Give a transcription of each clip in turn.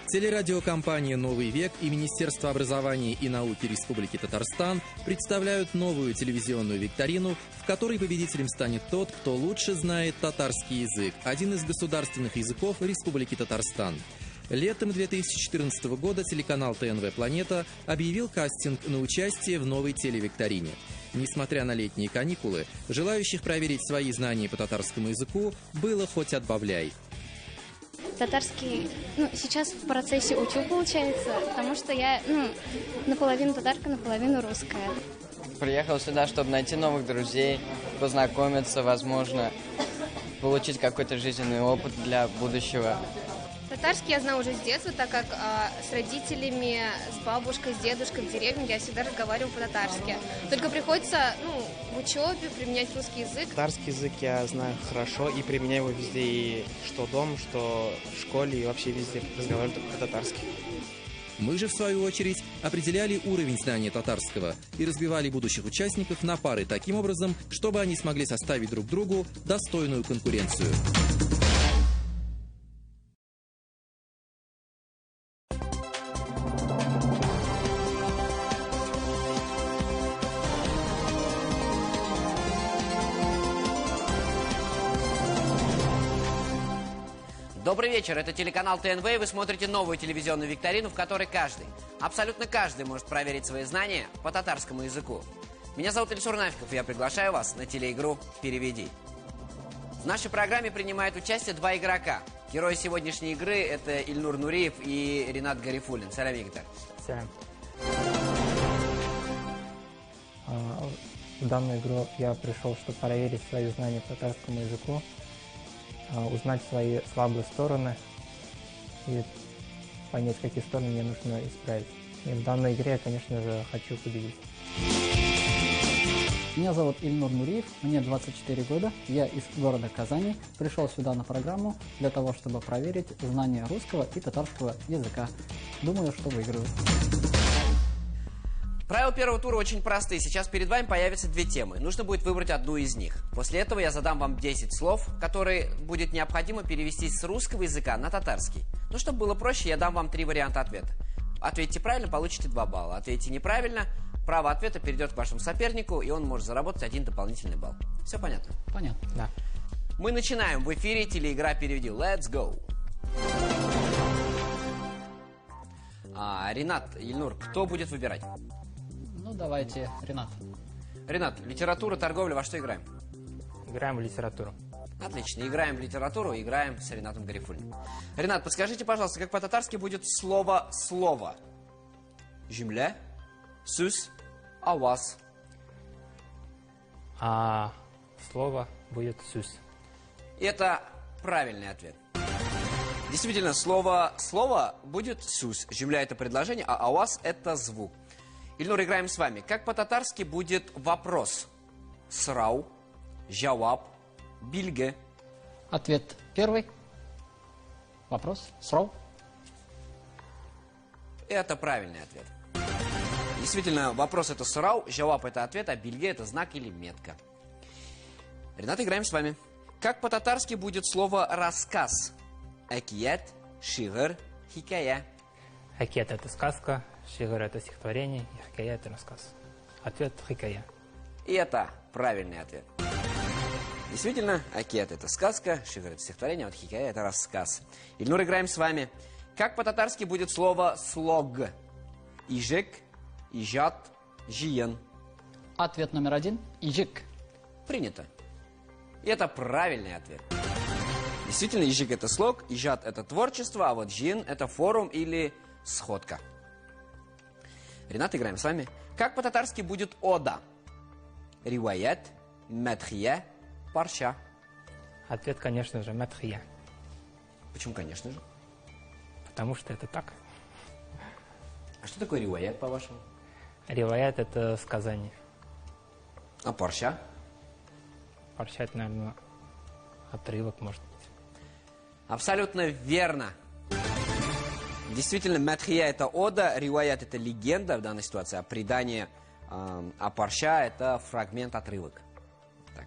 Телерадиокомпания «Новый век» и Министерство образования и науки Республики Татарстан представляют новую телевизионную викторину, в которой победителем станет тот, кто лучше знает татарский язык, один из государственных языков Республики Татарстан. Летом 2014 года телеканал ТНВ «Планета» объявил кастинг на участие в новой телевикторине. Несмотря на летние каникулы, желающих проверить свои знания по татарскому языку было хоть отбавляй. Татарский, сейчас в процессе учу, получается, потому что я, наполовину татарка, наполовину русская. Приехал сюда, чтобы найти новых друзей, познакомиться, возможно, получить какой-то жизненный опыт для будущего. Татарский я знаю уже с детства, так как с родителями, с бабушкой, с дедушкой в деревне я всегда разговариваю по-татарски. Только приходится, в учебе применять русский язык. Татарский язык я знаю хорошо и применяю его везде, и что дома, что в школе, и вообще везде разговариваю по-татарски. Мы же, в свою очередь, определяли уровень знания татарского и разбивали будущих участников на пары таким образом, чтобы они смогли составить друг другу достойную конкуренцию. Добрый вечер, это телеканал ТНВ, и вы смотрите новую телевизионную викторину, в которой каждый, абсолютно каждый может проверить свои знания по татарскому языку. Меня зовут Ильсур Нафиков, и я приглашаю вас на телеигру «Переведи». В нашей программе принимают участие два игрока. Герои сегодняшней игры – это Ильнур Нуриев и Ринат Гарифуллин. Салям, Виктор. Салям. В данную игру я пришел, чтобы проверить свои знания по татарскому языку, узнать свои слабые стороны и понять, какие стороны мне нужно исправить. И в данной игре я, конечно же, хочу победить. Меня зовут Ильнур Нуриев, мне 24 года, я из города Казани. Пришел сюда на программу для того, чтобы проверить знания русского и татарского языка. Думаю, что выиграю. Правила первого тура очень простые. Сейчас перед вами появятся две темы. Нужно будет выбрать одну из них. После этого я задам вам 10 слов, которые будет необходимо перевести с русского языка на татарский. Чтобы было проще, я дам вам 3 варианта ответа. Ответите правильно, получите 2 балла. Ответите неправильно, право ответа перейдет к вашему сопернику, и он может заработать 1 дополнительный балл. Все понятно? Понятно, да. Мы начинаем. В эфире телеигра «Переведи». Let's go! Ринат, Ильнур, кто будет выбирать? Давайте, Ринат. Ринат, литература, торговля, во что играем? Играем в литературу. Отлично, играем в литературу, играем с Ринатом Гарифуллиным. Ринат, подскажите, пожалуйста, как по-татарски будет слово «слово»? Жюмле, сүз, аваз. Слово будет сүз. Это правильный ответ. Действительно, слово «слово» будет сүз. Жюмля – это предложение, а аваз – это звук. Ильнур, играем с вами. Как по-татарски будет вопрос? Срау, жауаб, бильге. Ответ первый. Вопрос. Срау. Это правильный ответ. Действительно, вопрос это срау, жауаб это ответ, а бильге это знак или метка. Ренат, играем с вами. Как по-татарски будет слово рассказ? Акият, шигр, хикая. Акият – это сказка, шигр – это стихотворение, и хикая – это рассказ. Ответ – хикая. И это правильный ответ. Действительно, акият – это сказка, шигр – это стихотворение, а вот хикая – это рассказ. Ильнур, играем с вами. Как по-татарски будет слово слог? Ижек, ижат, жиен. Ответ номер 1 – ижик. Принято. И это правильный ответ. Действительно, ижик – это слог, ижат – это творчество, а вот жиен – это форум или сходка. Ренат, играем с вами. Как по-татарски будет ода? Риваят, медхия, парша. Ответ, конечно же, медхия. Почему, конечно же? Потому что это так. А что такое риваят, по-вашему? Риваят – это сказание. А парша? Парша – это, наверное, отрывок, может быть. Абсолютно верно. Действительно, медхия – это ода, риваят – это легенда в данной ситуации, а предание, а парша – это фрагмент, отрывок. Так,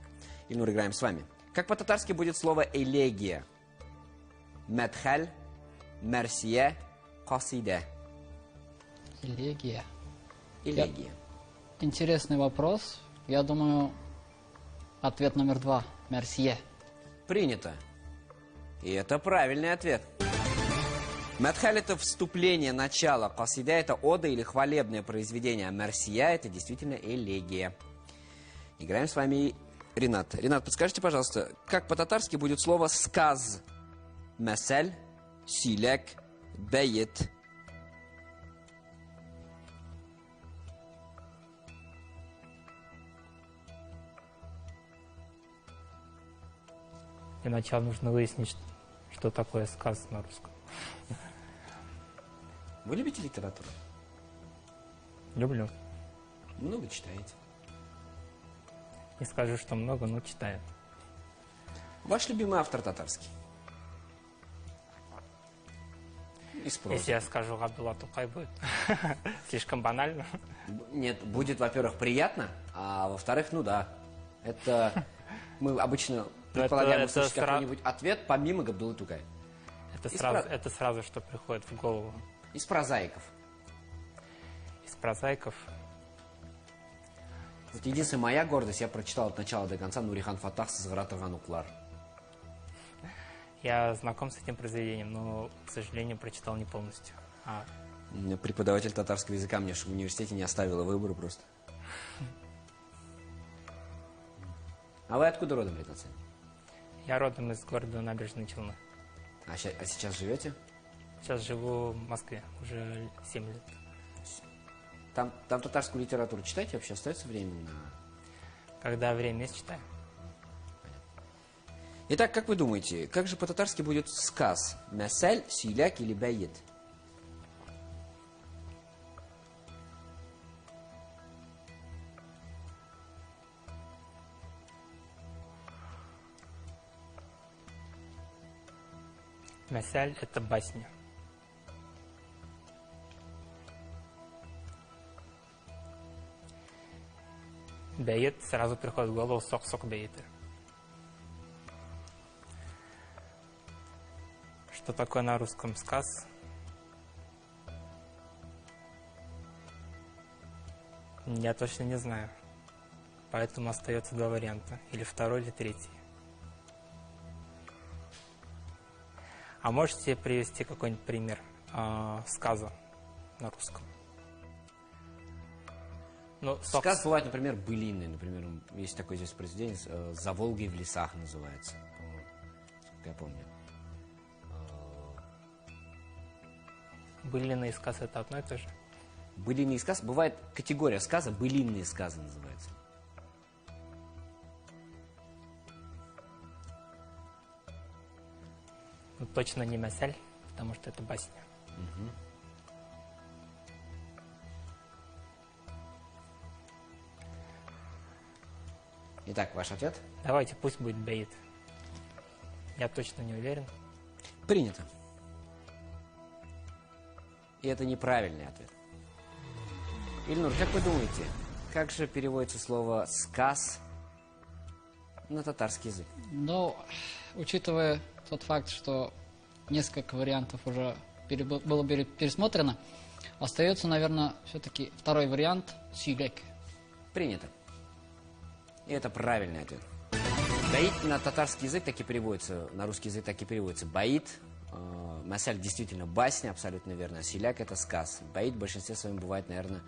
Ильнур, играем с вами. Как по-татарски будет слово элегия? Медхаль, мерсия, касиде? Элегия. Элегия. Интересный вопрос. Я думаю, ответ номер 2. Мерсье. Принято. И это правильный ответ. Медхаль — это вступление, начало. Касиде — это ода или хвалебное произведение. А мерсия — это действительно элегия. Играем с вами Ренат. Ренат, подскажите, пожалуйста, как по-татарски будет слово «сказ»? Месель, силек, бейет. Для начала нужно выяснить, что такое сказ на русском. Вы любите литературу? Люблю. Много читаете? Не скажу, что много, но читаю. Ваш любимый автор татарский? Из прозы. Если я скажу Габдулла Тукай, будет слишком банально. Нет, будет, во-первых, приятно, а во-вторых, ну да. Это мы обычно предполагаем услышать какой-нибудь ответ помимо Габдуллы Тукая. Это сразу, что приходит в голову. Из прозаиков. Из прозаиков. Вот единственная моя гордость, я прочитал от начала до конца Нурихан Фатах «Сызгыратырган уклар». Я знаком с этим произведением, но, к сожалению, прочитал не полностью. Преподаватель татарского языка мне в университете не оставила выбора просто. А вы откуда родом, Ренат? Я родом из города Набережные Челны. А сейчас живете? Сейчас живу в Москве уже 7 лет. Там татарскую литературу читаете вообще? Остается время на... Когда время есть, читаю. Итак, как вы думаете, как же по-татарски будет сказ? Месель, силяк или бейет? Месаль — это басня. Бейет сразу приходит в голову сок-сок бейетер. Что такое на русском сказ? Я точно не знаю. Поэтому остается два варианта. Или второй, или третий. А можете привести какой-нибудь пример сказа на русском? Ну, сказ бывает, например, былинный. Например, есть такое здесь произведение «За Волгой в лесах» называется. Как я помню. Былинный сказ — это одно и то же? Былинный сказ. Бывает категория сказа, былинные сказы называется. Ну, точно не месаль, потому что это басня. Угу. Итак, ваш ответ? Давайте, пусть будет бейт. Я точно не уверен. Принято. И это неправильный ответ. Ильнур, как вы думаете, как же переводится слово «сказ» на татарский язык? Ну, учитывая тот факт, что несколько вариантов уже было пересмотрено, остается, наверное, все-таки второй вариант «силек». Принято. И это правильный ответ. Баит на татарский язык так и переводится, на русский язык так и переводится баит. Масаль действительно басня, абсолютно верно. А силяк — это сказ. Баит в большинстве своем бывает, наверное,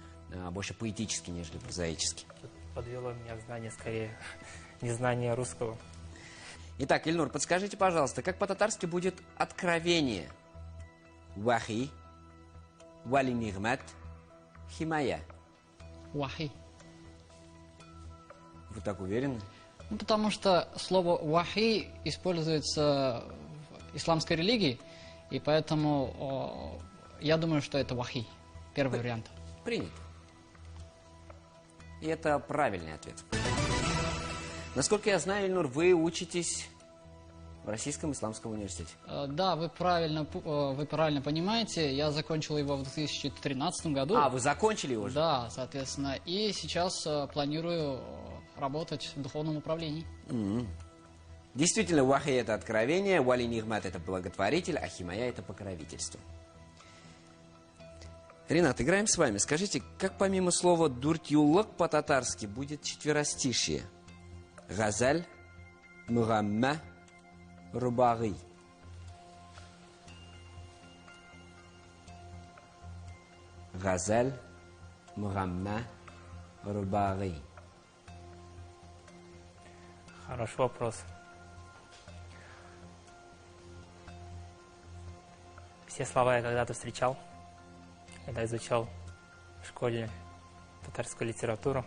больше поэтический, нежели прозаический. Подвело меня знание, скорее, незнание русского. Итак, Ильнур, подскажите, пожалуйста, как по-татарски будет откровение? Вахи, вали нигмат, химая. Вахи. Вы так уверены? Ну, потому что слово «вахи» используется в исламской религии, и поэтому я думаю, что это «вахи». Первый вариант. Принято. И это правильный ответ. Насколько я знаю, Ильнур, вы учитесь в Российском исламском университете. Да, вы правильно понимаете. Я закончил его в 2013 году. А, вы закончили его уже? Да, соответственно. И сейчас планирую работать в духовном управлении. Действительно, вахи — это откровение, вали нигмат — это благотворитель, а химая — это покровительство. Ренат, играем с вами. Скажите, как помимо слова «дуртюллык» по-татарски будет четверостишие? Газаль, мугамма, рубагый. Газаль, мугамма, рубагый. Хороший вопрос. Все слова я когда-то встречал, когда изучал в школе татарскую литературу.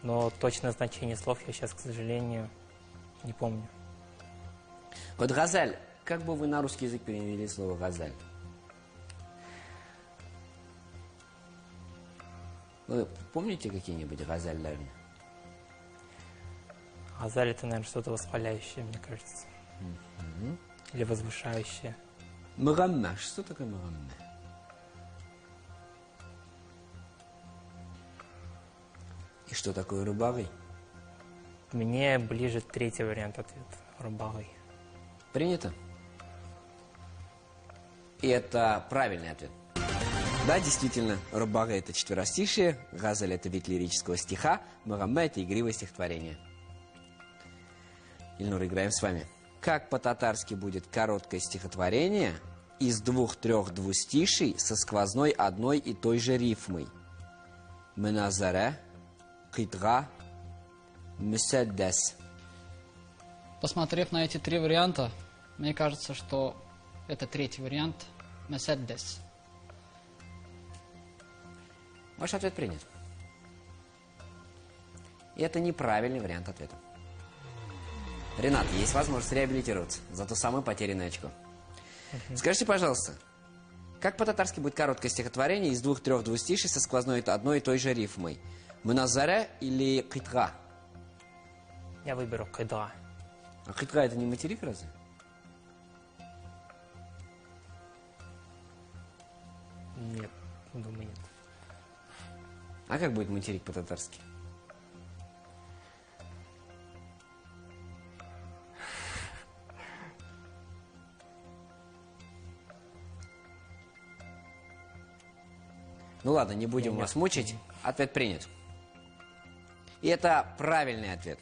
Но точное значение слов я сейчас, к сожалению, не помню. Вот газаль, как бы вы на русский язык перевели слово газаль? Вы помните какие-нибудь газаль, наверное? Газаль — это, наверное, что-то восхваляющее, мне кажется. Или возвышающее. Мугамма. Что такое мугамма? И что такое рубагый? Мне ближе третий вариант ответа. Рубагый. Принято? И это правильный ответ. Да, действительно, рубага — это четверостишие, газаль — это вид лирического стиха, мугамма — это игривое стихотворение. Ильнур, играем с вами. Как по-татарски будет короткое стихотворение из 2-3 двустиший со сквозной одной и той же рифмой? Меназаре, китга, мусаддас. Посмотрев на эти три варианта, мне кажется, что это третий вариант «Меседдес». Ваш ответ принят. И это неправильный вариант ответа. Ренат, есть возможность реабилитироваться за то самое потерянное очко. Скажите, пожалуйста, как по-татарски будет короткое стихотворение из 2-3 двустиший со сквозной одной и той же рифмой? Муназаря или китга? Я выберу кидга. А китга — это не материк разве? Нет, думаю, нет. А как будет материк по-татарски? Ну ладно, не будем вас мучить. Ответ принят. И это правильный ответ.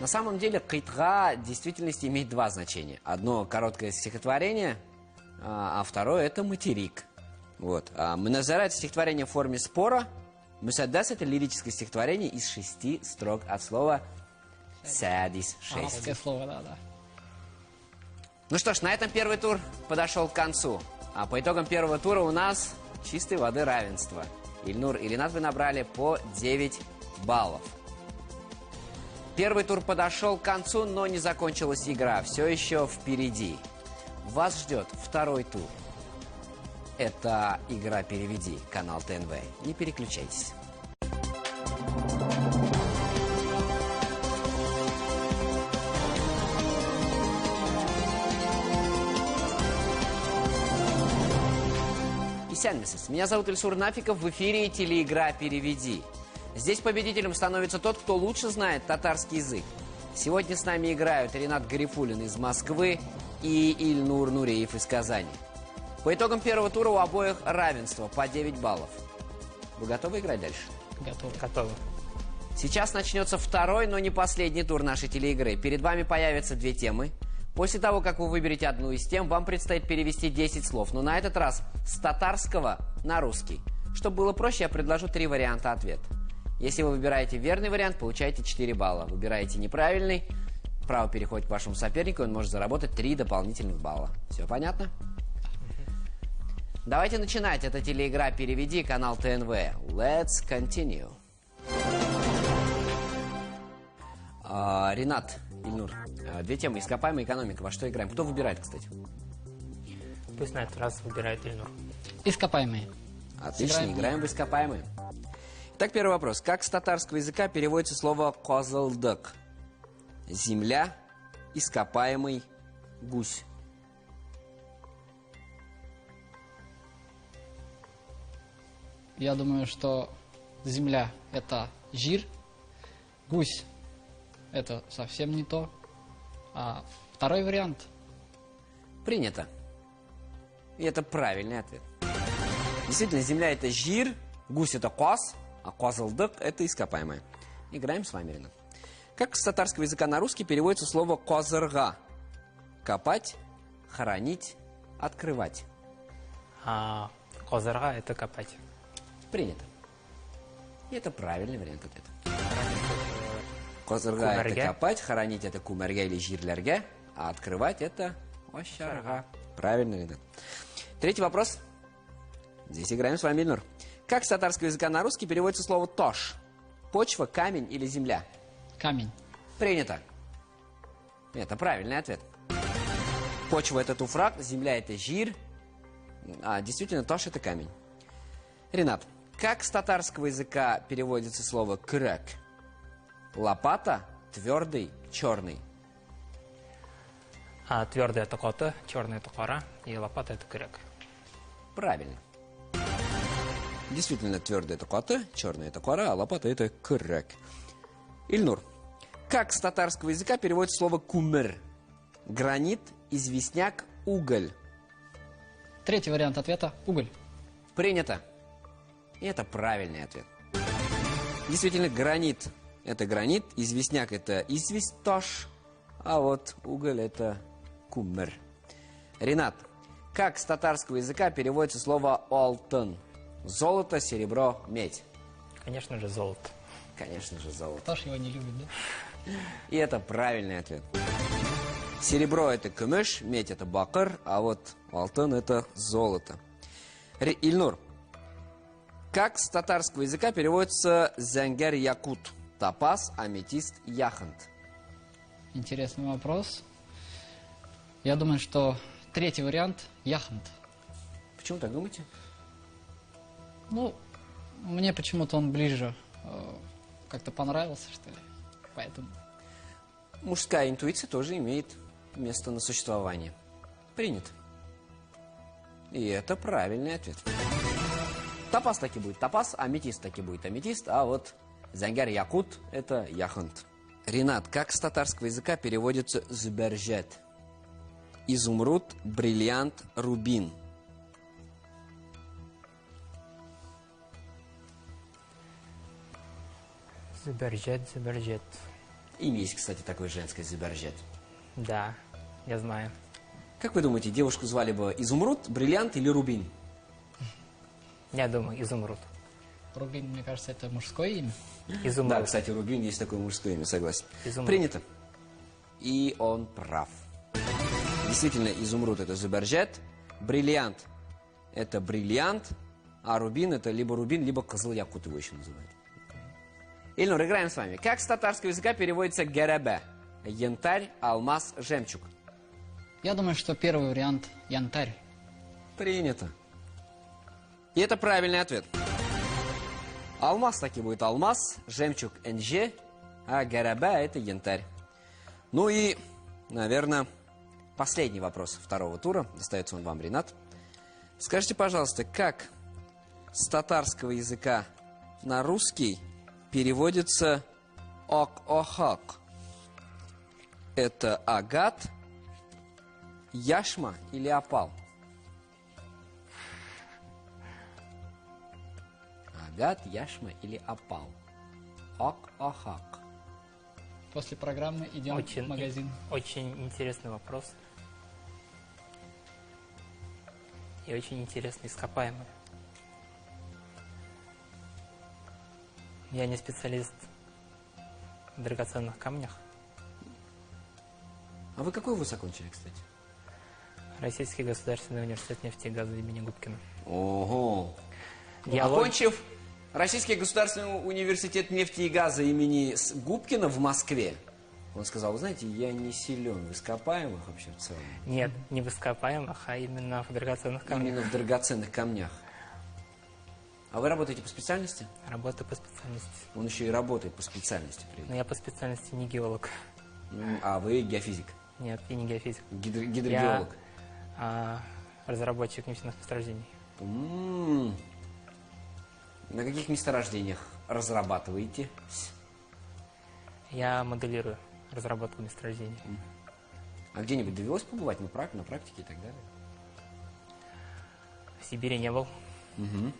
На самом деле китга в действительности имеет два значения. Одно — короткое стихотворение, а второе — это материк. Вот. Муназара — это стихотворение в форме спора. Мусаддас — это лирическое стихотворение из 6 строк от слова садис — 6. Арабское слово, да. Ну что ж, на этом первый тур подошел к концу. А по итогам первого тура у нас чистой воды равенство. Ильнур и Ренат, вы набрали по 9 баллов. Первый тур подошел к концу, но не закончилась игра. Все еще впереди. Вас ждет второй тур. Это игра «Переведи», канал ТНВ. Не переключайтесь. Меня зовут Ильсур Нафиков, в эфире телеигра «Переведи». Здесь победителем становится тот, кто лучше знает татарский язык. Сегодня с нами играют Ренат Гарифуллин из Москвы и Ильнур Нуреев из Казани. По итогам первого тура у обоих равенство по 9 баллов. Вы готовы играть дальше? Готовы. Сейчас начнется второй, но не последний тур нашей телеигры. Перед вами появятся 2 темы. После того, как вы выберете одну из тем, вам предстоит перевести 10 слов. Но на этот раз с татарского на русский. Чтобы было проще, я предложу 3 варианта ответа. Если вы выбираете верный вариант, получаете 4 балла. Выбираете неправильный, право переходит к вашему сопернику, он может заработать 3 дополнительных балла. Все понятно? Давайте начинать. Это телеигра «Переведи», канал ТНВ. Let's continue. Ренат, Ильнур, 2 темы. Ископаемая экономика. Во что играем? Кто выбирает, кстати? Пусть на этот раз выбирает Ильнур. Ископаемые. Отлично, играем в ископаемые. Итак, первый вопрос. Как с татарского языка переводится слово «козылдык»? Земля, ископаемый, гусь. Я думаю, что земля – это жир, гусь – это совсем не то. А второй вариант? Принято. И это правильный ответ. Действительно, земля это жир, гусь это кос, а козылдык это ископаемое. Играем с вами, Ренат. Как с татарского языка на русский переводится слово козырга? Копать, хоронить, открывать. Козырга это копать. Принято. И это правильный вариант ответа. Козырга это копать, хоронить это кумерге или жирлерге, а открывать это ощарга. Правильно, Ренат. Третий вопрос. Здесь играем с вами, Ильнур. Как с татарского языка на русский переводится слово тош? Почва, камень или земля? Камень. Принято. Это правильный ответ. Почва это туфрак, земля это жир, а действительно тош это камень. Ренат, как с татарского языка переводится слово крек? Лопата, твердый, черный. Твердый это кота, черный это кора, и лопата это крек. Правильно. Действительно, твердый это кота, черный это кора, а лопата это крек. Ильнур, как с татарского языка переводится слово кумыр? Гранит, известняк, уголь. Третий вариант ответа – уголь. Принято. И это правильный ответ. Действительно, гранит – это гранит, известняк – это известь тош, а вот уголь – это кумыр. Ренат, как с татарского языка переводится слово алтын? Золото, серебро, медь. Конечно же, золото. Конечно же, золото. Кто ж его не любит, да? И это правильный ответ. Серебро – это кумыш, медь – это бакыр, а вот алтын – это золото. Ильнур, как с татарского языка переводится зенгер якут? Топаз, аметист, яхонт. Интересный вопрос. Я думаю, что третий вариант – яхонт. Почему так думаете? Ну, мне почему-то он ближе. Как-то понравился, что ли. Поэтому... Мужская интуиция тоже имеет место на существование. Принято. И это правильный ответ. Топаз таки будет топаз, аметист таки будет аметист, а вот зангар якут – это яхонт. Ренат, как с татарского языка переводится зубержет? Изумруд, бриллиант, рубин. Зубержет, зубержет. Имя есть, кстати, такое женское зубержет. Да, я знаю. Как вы думаете, девушку звали бы изумруд, бриллиант или рубин? Я думаю, изумруд. Рубин, мне кажется, это мужское имя. Изумруд. Да, кстати, рубин есть такое мужское имя, согласен. Изумруд. Принято. И он прав. Действительно, изумруд – это зубержет, бриллиант – это бриллиант, а рубин – это либо рубин, либо кызыл якут его еще называют. Ильнур, играем с вами. Как с татарского языка переводится геребе? Янтарь, алмаз, жемчуг. Я думаю, что первый вариант – янтарь. Принято. И это правильный ответ. Алмаз таки будет алмаз, жемчуг – энже, а геребе – это янтарь. Ну и, наверное, последний вопрос второго тура. Достается он вам, Ренат. Скажите, пожалуйста, как с татарского языка на русский переводится ок-охак? Это агат, яшма или опал? Агат, яшма или опал? Ок-охак. После программы идем в магазин. Очень интересный вопрос. И очень интересный ископаемый. Я не специалист в драгоценных камнях. А вы какой вуз окончили, кстати? Российский государственный университет нефти и газа имени Губкина. Ого! Геолог... Окончив Российский государственный университет нефти и газа имени Губкина в Москве, он сказал: вы знаете, я не силен в ископаемых вообще в целом. Нет, не в ископаемых, а именно в драгоценных камнях. Именно в драгоценных камнях. А вы работаете по специальности? Работаю по специальности. Он еще и работает по специальности. Но я по специальности не геолог. А вы геофизик? Нет, я не геофизик. Гидрогеолог? Я разработчик нефтяных месторождений. На каких месторождениях разрабатываете? Я моделирую разработку месторождений. А где-нибудь довелось побывать на практике и так далее? В Сибири не был, Угу.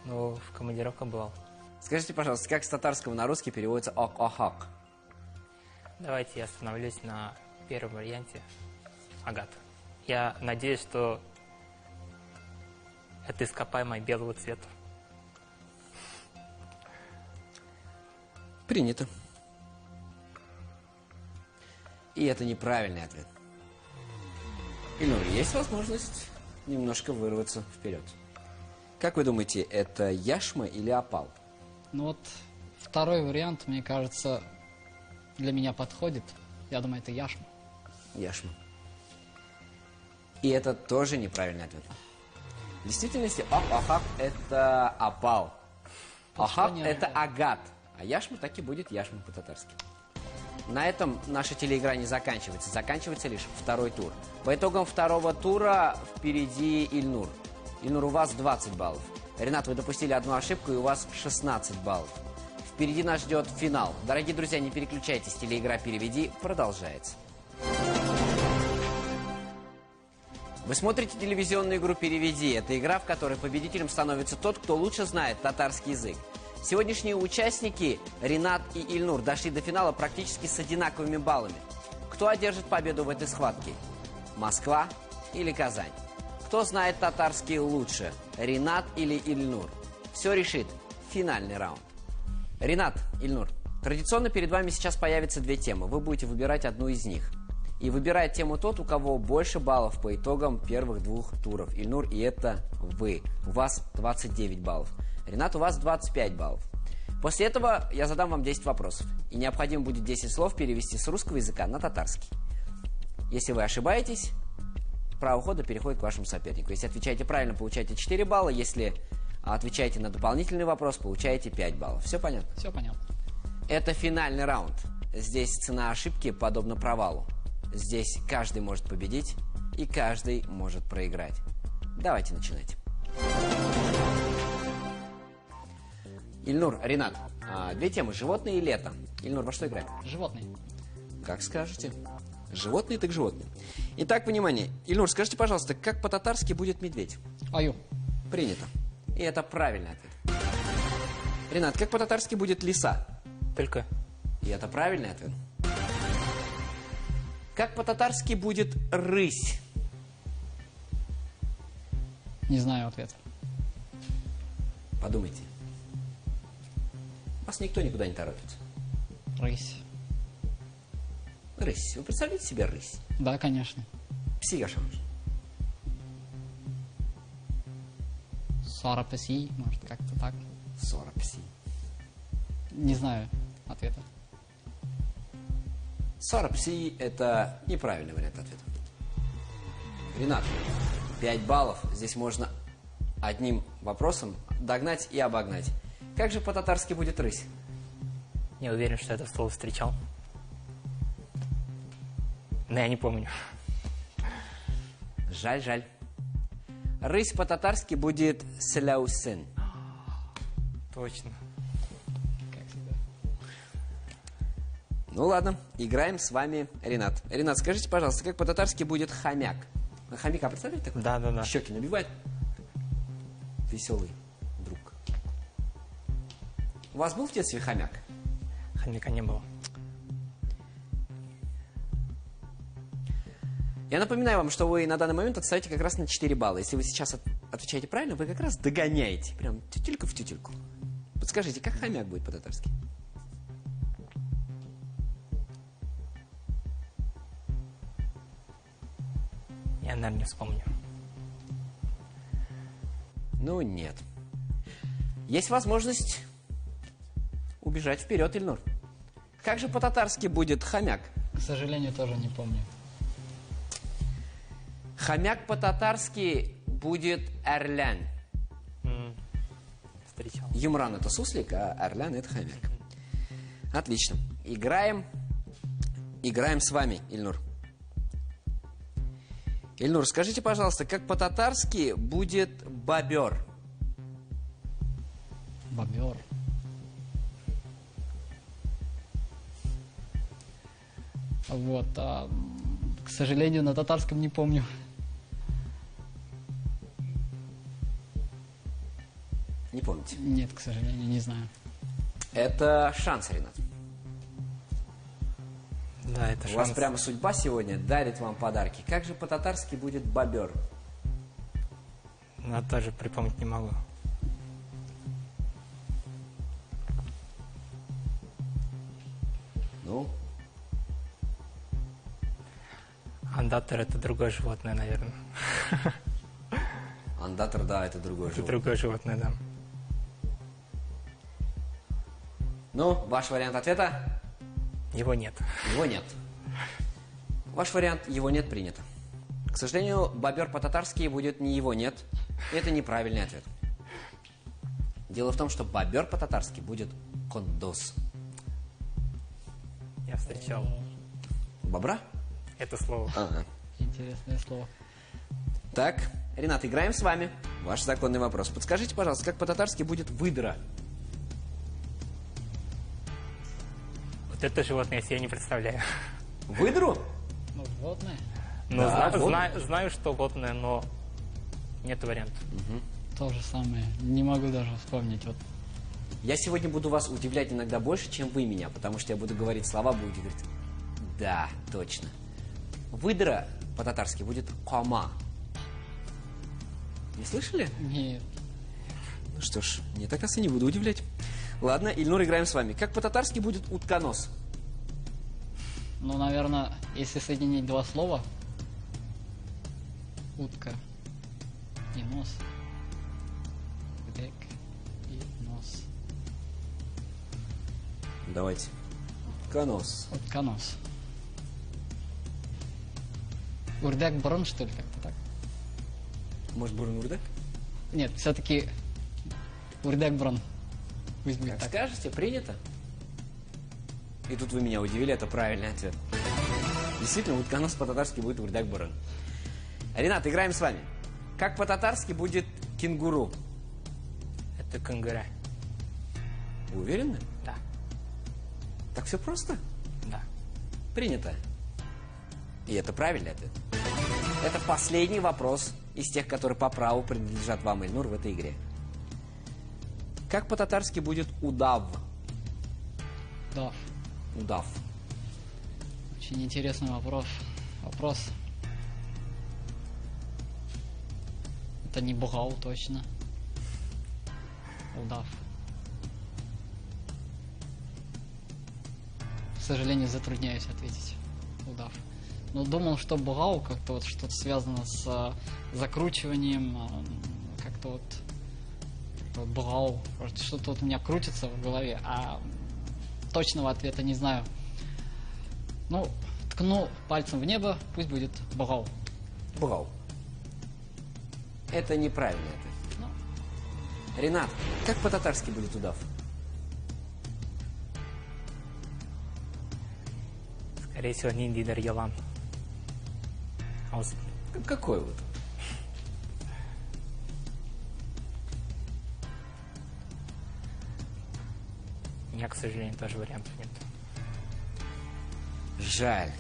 но в командировках бывал. Скажите, пожалуйста, как с татарского на русский переводится ок-охак? Давайте я остановлюсь на первом варианте. Агат. Я надеюсь, что это ископаемое белого цвета. Принято. И это неправильный ответ. Ильнур, есть возможность немножко вырваться вперед. Как вы думаете, это яшма или опал? Ну вот второй вариант, мне кажется, для меня подходит. Я думаю, это яшма. Яшма. И это тоже неправильный ответ. В действительности ок-охак это опал. Охак это агат. А яшма так и будет яшма по-татарски. На этом наша телеигра не заканчивается. Заканчивается лишь второй тур. По итогам второго тура впереди Ильнур. Ильнур, у вас 20 баллов. Ренат, вы допустили одну ошибку, и у вас 16 баллов. Впереди нас ждет финал. Дорогие друзья, не переключайтесь. Телеигра «Переведи» продолжается. Вы смотрите телевизионную игру «Переведи». Это игра, в которой победителем становится тот, кто лучше знает татарский язык. Сегодняшние участники Ренат и Ильнур дошли до финала практически с одинаковыми баллами. Кто одержит победу в этой схватке? Москва или Казань? Кто знает татарский лучше? Ренат или Ильнур? Все решит финальный раунд. Ренат, Ильнур, традиционно перед вами сейчас появятся две темы. Вы будете выбирать одну из них. И выбирает тему тот, у кого больше баллов по итогам первых двух туров. Ильнур, и это вы. У вас 29 баллов. Ренат, у вас 25 баллов. После этого я задам вам 10 вопросов. И необходимо будет 10 слов перевести с русского языка на татарский. Если вы ошибаетесь, право хода переходит к вашему сопернику. Если отвечаете правильно, получаете 4 балла. Если отвечаете на дополнительный вопрос, получаете 5 баллов. Все понятно? Все понятно. Это финальный раунд. Здесь цена ошибки подобна провалу. Здесь каждый может победить, и каждый может проиграть. Давайте начинать. Ильнур, Ренат, две темы. Животные и лето. Ильнур, во что играем? Животные. Как скажете. Животные так животные. Итак, внимание. Ильнур, скажите, пожалуйста, как по-татарски будет медведь? Аю. Принято. И это правильный ответ. Ренат, как по-татарски будет лиса? Только. И это правильный ответ. Как по-татарски будет рысь? Не знаю ответа. Подумайте. Вас никто никуда не торопится. Рысь. Рысь. Вы представляете себе рысь? Да, конечно. Пси yaşamış. Сарапеси, может, как-то так. 40 пси. Не знаю ответа. 40 пси – это неправильный вариант ответа. Ренат, 5 баллов. Здесь можно одним вопросом догнать и обогнать. Как же по-татарски будет рысь? Не уверен, что это слово встречал. Но я не помню. Жаль, жаль. Рысь по-татарски будет сляусен. Точно. Как всегда. Ну ладно, играем с вами Ренат. Ренат, скажите, пожалуйста, как по-татарски будет хомяк? Хомяка представляете такой? Да. Щеки набивает. Веселый друг. У вас был в детстве хомяк? Хомяка не было. Я напоминаю вам, что вы на данный момент отстаете как раз на 4 балла. Если вы сейчас отвечаете правильно, вы как раз догоняете. Прям тютелька в тютельку. Подскажите, как хомяк будет по-татарски? Я, наверное, не вспомню. Ну, нет. Есть возможность убежать вперед, Ильнур. Как же по-татарски будет хомяк? К сожалению, тоже не помню. Хомяк по-татарски будет эрлян. Встречал. Юмран это суслик, а эрлян это хомяк. Отлично. Играем с вами, Ильнур. Ильнур, скажите, пожалуйста, как по-татарски будет бобер? Бобер. Вот. К сожалению, на татарском не помню. Не помните? Нет, к сожалению, не знаю. Это шанс, Ренат. Да, это У шанс. вас прямо судьба сегодня дарит вам подарки. Как же по-татарски будет бобер? Но тоже припомнить не могу. Ну? Андатор — это другое животное, наверное. Андатор, да, это другое Это животное. другое животное, да. Ну, ваш вариант ответа? Его нет. Его нет. Ваш вариант «его нет» принято. К сожалению, бобер по-татарски будет не «его нет». И это неправильный ответ. Дело в том, что бобер по-татарски будет «кондос». Я встречал Бобра? это слово. Ага. Интересное слово. Так, Ренат, играем с вами. Ваш законный вопрос. Подскажите, пожалуйста, как по-татарски будет «выдра»? Вот это животное я себе не представляю. Выдру? Ну, животное. Но Да, вот. знаю, что животное, но нет вариантов. То же самое. Не могу даже вспомнить. Вот. Я сегодня буду вас удивлять иногда больше, чем вы меня, потому что я буду говорить слова, будете говорить «да, точно». Выдра по-татарски будет «кома». Не слышали? Нет. Ну что ж, не так раз и не буду удивлять. Ладно, Ильнур, играем с вами. Как по-татарски будет «утконос»? Ну, наверное, если соединить два слова. Утка и нос. Гдек и нос. Давайте. «Утконос». Утконос. Урдяк Брон, что ли, как-то так? Может, бурн-урдак? Нет, все-таки Урдяк Брон. Пусть будет Как так. скажете, принято. И тут вы меня удивили, это правильный ответ. Действительно, утконос по-татарски будет «урдяк баран». Ренат, играем с вами. Как по-татарски будет «кенгуру»? Это кангура. Вы уверены? Да, Так все просто? да. Принято. И это правильный ответ. Это последний вопрос из тех, которые по праву принадлежат вам, Ильнур, в этой игре. Как по-татарски будет «удав»? Да. «Удав». Очень интересный вопрос. Это не бугал, точно. Удав. К сожалению, затрудняюсь ответить. Удав. Но думал, что бугал как-то вот что-то связано с закручиванием, как-то вот бугал. Что-то вот у меня крутится в голове, а точного ответа не знаю. Ну, ткну пальцем в небо, пусть будет бугал. «Бугал». Это неправильный ответ. Ну, Ренат, как по-татарски будет «удав»? Скорее всего, ниндидер ялан. А вот Какой вот? у меня, к сожалению, тоже вариантов нет. Жаль.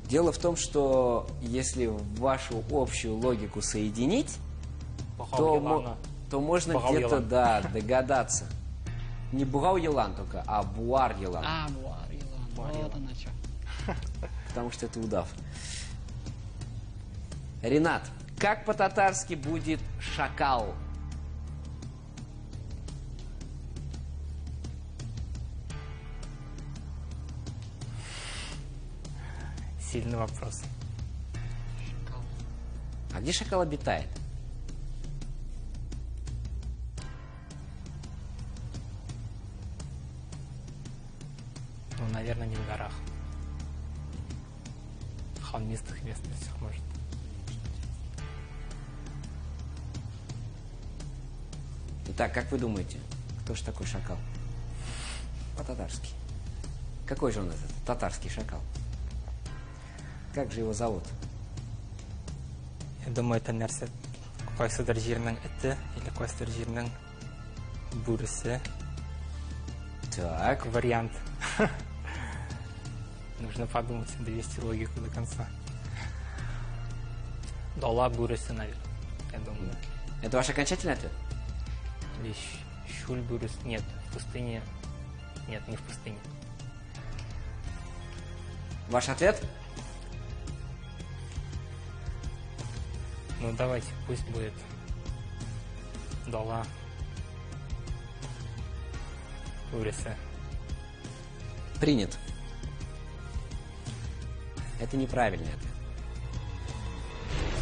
Дело в том, что если вашу общую логику соединить, то можно Бугал где-то, Елан. да, догадаться. Не Бугал Елан только, а Буар Елан. буар, елан. Вот оно что. Потому что это удав. Ренат, как по-татарски будет шакал? Сильный вопрос. А где шакал обитает? Ну, наверное, не в горах. В холмистых местностях, может. Итак, как вы думаете, кто же такой шакал? По-татарски. Какой же он этот татарский шакал? Как же его зовут? Я думаю, это нәрсе кайсыдыр җирнең эте или кайсыдыр җирнең бүресе. Так, Вариант. Нужно подумать, довести логику до конца. Дала бурысы, наверное. Я думаю. Это ваш окончательный ответ? Или Шуль бурыс. Нет, в пустыне. Нет, не в пустыне. Ваш ответ? Ну, давайте, пусть будет Дала бурысы. Принят. Это неправильный ответ.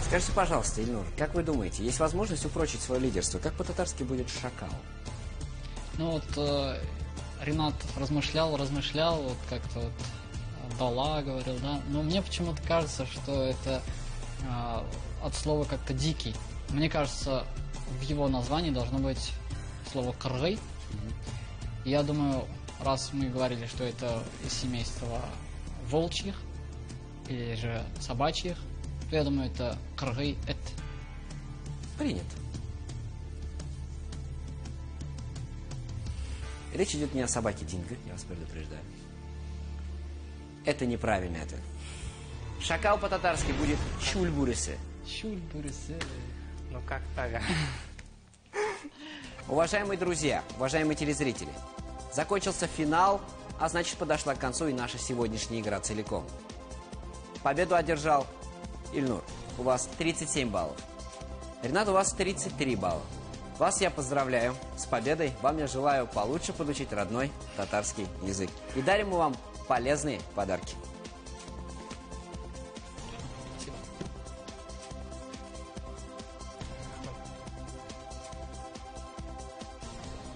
Скажите, пожалуйста, Ильнур, как вы думаете, есть возможность упрочить свое лидерство? Как по-татарски будет шакал? Ну вот Ренат размышлял, вот как-то вот Дала говорил, да. Но мне почему-то кажется, что это от слова как-то дикий. Мне кажется, в его названии должно быть слово кыргый. Я думаю, раз мы говорили, что это из семейства волчьих или же собачьих, то я думаю, это кыргый эт. Принят. Речь идет не о собаке Динго, я вас предупреждаю. Это неправильный ответ. Шакал по-татарски будет чульбурысы. Чульбурысы. Ну, как так? Уважаемые друзья, уважаемые телезрители, закончился финал, а значит, подошла к концу и наша сегодняшняя игра целиком. Победу одержал Ильнур. У вас 37 баллов. Ренат, у вас 33 балла. Вас я поздравляю с победой. Вам я желаю получше подучить родной татарский язык. И дарим мы вам полезные подарки.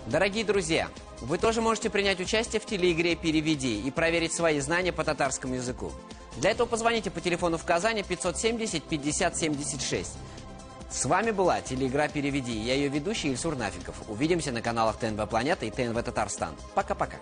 Дорогие друзья, вы тоже можете принять участие в телеигре «Переведи» и проверить свои знания по татарскому языку. Для этого позвоните по телефону в Казани 570 50 76. С вами была телеигра «Переведи». Я ее ведущий Ильсур Нафиков. Увидимся на каналах ТНВ Планета и ТНВ Татарстан. Пока-пока.